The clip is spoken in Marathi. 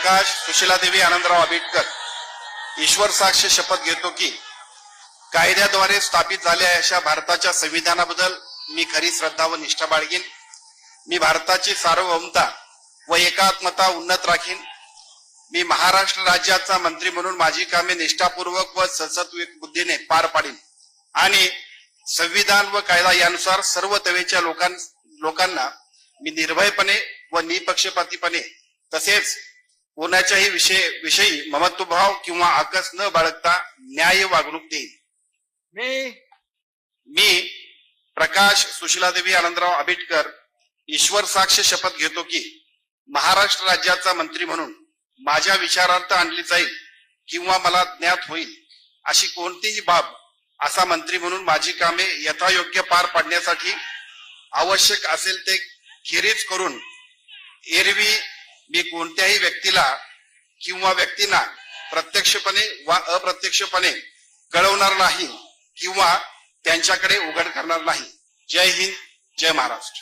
प्रकाश सुशीलादेवी आनंदराव आंबेडकर ईश्वर साक्ष शपथ घेतो की कायद्याद्वारे स्थापित झालेल्या अशा भारताच्या संविधानाबद्दल मी खरी श्रद्धा व निष्ठा बाळगीन। मी भारताची सार्वभौमता व एकात्मता उन्नत राखीन। मी महाराष्ट्र राज्याचा मंत्री म्हणून माझी कामे निष्ठापूर्वक व सद्सद्विवेक बुद्धीने पार पाडीन आणि संविधान व कायदा यानुसार सर्व तवेच्या लोकांना मी निर्भयपणे व निपक्षपातीपणे तसेच कोणाच्याही विषयी ममत्वभाव किंवा आकस न बाळगता न्याय वागणूक देईन। मी प्रकाश सुशीलादेवी आनंदराव आंबेडकर ईश्वर साक्ष शपथ घेतो की महाराष्ट्र राज्याचा मंत्री म्हणून माझ्या विचारार्थ आणली जाईल किंवा मला ज्ञात होईल अशी कोणतीही बाब असा मंत्री म्हणून माझी कामे यथायोग्य पार पाडण्यासाठी आवश्यक असेल ते खेरीज करून एरवी मी कोणत्याही व्यक्तीला किंवा व्यक्तींना प्रत्यक्षपणे वा अप्रत्यक्षपणे कळवणार नाही किंवा त्यांच्याकडे उघड करणार नाही। जय हिंद, जय महाराष्ट्र।